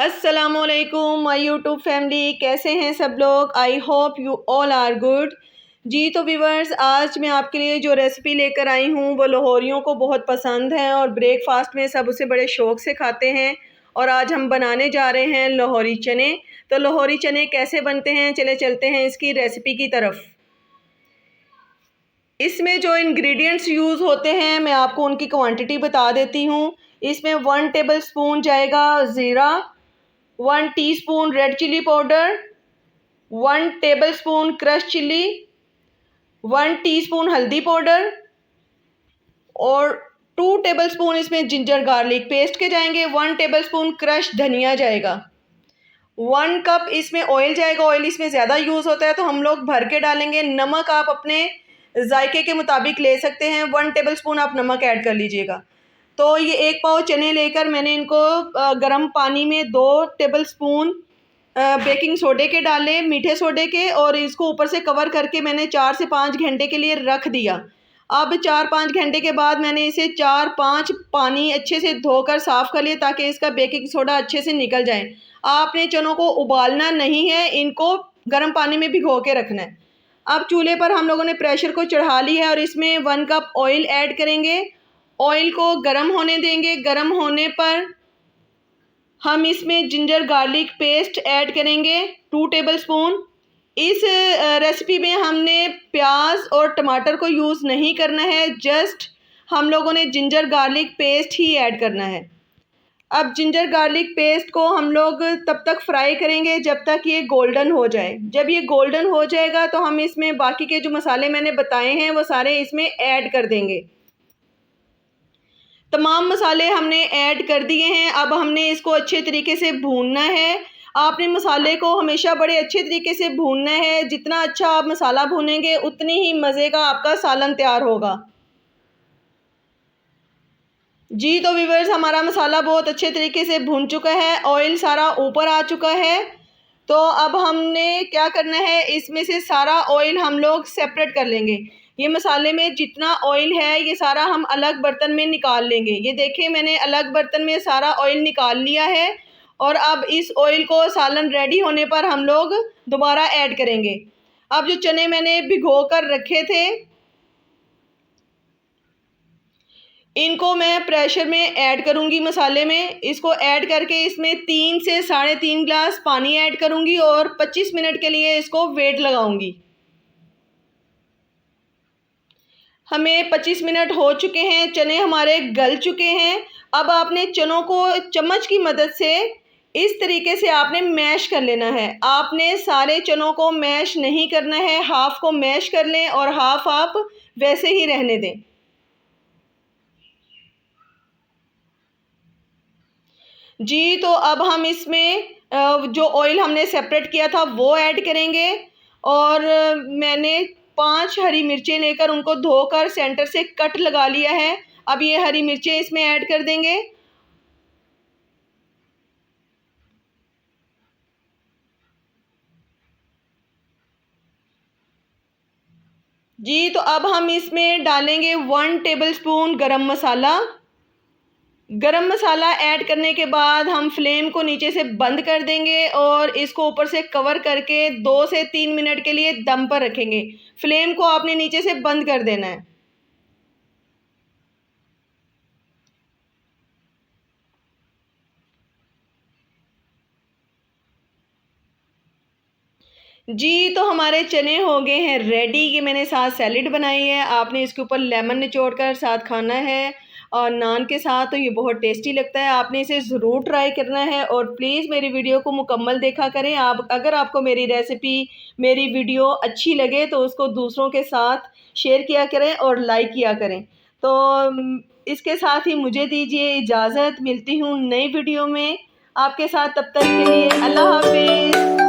अस्सलामुअलैकुम my YouTube family, कैसे हैं सब लोग। I hope you all are good. जी तो व्यूवर्स, आज मैं आपके लिए जो रेसिपी लेकर आई हूँ वो लाहौरियों को बहुत पसंद है और ब्रेकफास्ट में सब उसे बड़े शौक़ से खाते हैं। और आज हम बनाने जा रहे हैं लाहौरी चने। तो लाहौरी चने कैसे बनते हैं, चले चलते हैं इसकी रेसिपी की तरफ। इसमें जो इंग्रेडिएंट्स यूज़ होते हैं मैं आपको उनकी क्वांटिटी बता देती हूँ। इसमें 1 टेबल स्पून जाएगा ज़ीरा, 1 teaspoon red chilli powder, 1 tablespoon crush chilli, 1 teaspoon हल्दी पाउडर और 2 टेबलस्पून इसमें जिंजर गार्लिक पेस्ट के जाएंगे। 1 टेबलस्पून क्रश धनिया जाएगा। 1 कप इसमें ऑयल जाएगा। ऑयल इसमें ज़्यादा यूज़ होता है तो हम लोग भर के डालेंगे। नमक आप अपने जायके के मुताबिक ले सकते हैं। 1 टेबलस्पून आप नमक ऐड कर लीजिएगा। तो ये 1 पाव चने लेकर मैंने इनको गर्म पानी में 2 टेबलस्पून बेकिंग सोडे के डाले, मीठे सोडे के, और इसको ऊपर से कवर करके मैंने 4 से 5 घंटे के लिए रख दिया। अब 4-5 घंटे के बाद मैंने इसे 4-5 पानी अच्छे से धोकर साफ़ कर लिया ताकि इसका बेकिंग सोडा अच्छे से निकल जाए। आपने चनों को उबालना नहीं है, इनको गर्म पानी में भिगो के रखना है। अब चूल्हे पर हम लोगों ने प्रेशर को चढ़ा लिया है और इसमें 1 कप ऑयल ऐड करेंगे। ऑयल को गर्म होने देंगे। गर्म होने पर हम इसमें जिंजर गार्लिक पेस्ट ऐड करेंगे 2 टेबलस्पून। इस रेसिपी में हमने प्याज और टमाटर को यूज़ नहीं करना है, जस्ट हम लोगों ने जिंजर गार्लिक पेस्ट ही ऐड करना है। अब जिंजर गार्लिक पेस्ट को हम लोग तब तक फ्राई करेंगे जब तक ये गोल्डन हो जाए। जब ये गोल्डन हो जाएगा तो हम इसमें बाकी के जो मसाले मैंने बताए हैं वो सारे इसमें ऐड कर देंगे। तमाम मसाले हमने ऐड कर दिए हैं। अब हमने इसको अच्छे तरीके से भूनना है। आपने मसाले को हमेशा बड़े अच्छे तरीके से भूनना है। जितना अच्छा आप मसाला भूनेंगे उतनी ही मज़े का आपका सालन तैयार होगा। जी तो व्यूअर्स, हमारा मसाला बहुत अच्छे तरीके से भून चुका है, ऑयल सारा ऊपर आ चुका है। तो अब हमने क्या करना है, इसमें से सारा ऑयल हम लोग सेपरेट कर लेंगे। ये मसाले में जितना ऑयल है ये सारा हम अलग बर्तन में निकाल लेंगे। ये देखें, मैंने अलग बर्तन में सारा ऑयल निकाल लिया है। और अब इस ऑयल को सालन रेडी होने पर हम लोग दोबारा ऐड करेंगे। अब जो चने मैंने भिगो कर रखे थे इनको मैं प्रेशर में ऐड करूंगी मसाले में। इसको ऐड करके इसमें 3 से 3.5 गिलास पानी ऐड करूंगी और 25 मिनट के लिए इसको वेट लगाऊंगी। हमें 25 मिनट हो चुके हैं, चने हमारे गल चुके हैं। अब आपने चनों को चम्मच की मदद से इस तरीके से आपने मैश कर लेना है। आपने सारे चनों को मैश नहीं करना है, हाफ को मैश कर लें और हाफ आप वैसे ही रहने दें। जी तो अब हम इसमें जो ऑयल हमने सेपरेट किया था वो ऐड करेंगे। और मैंने 5 हरी मिर्चें लेकर उनको धोकर सेंटर से कट लगा लिया है। अब ये हरी मिर्चें इसमें ऐड कर देंगे। जी तो अब हम इसमें डालेंगे 1 टेबलस्पून गरम मसाला। गरम मसाला ऐड करने के बाद हम फ्लेम को नीचे से बंद कर देंगे और इसको ऊपर से कवर करके 2 से 3 मिनट के लिए दम पर रखेंगे। फ्लेम को आपने नीचे से बंद कर देना है। जी तो हमारे चने हो गए हैं रेडी। ये मैंने साथ सैलेड बनाई है, आपने इसके ऊपर लेमन निचोड़ कर साथ खाना है और नान के साथ, तो ये बहुत टेस्टी लगता है। आपने इसे ज़रूर ट्राई करना है और प्लीज़ मेरी वीडियो को मुकम्मल देखा करें। आप अगर आपको मेरी रेसिपी, मेरी वीडियो अच्छी लगे तो उसको दूसरों के साथ शेयर किया करें और लाइक किया करें। तो इसके साथ ही मुझे दीजिए इजाज़त। मिलती हूँ नई वीडियो में आपके साथ, तब तक के लिए अल्लाह हाफिज़।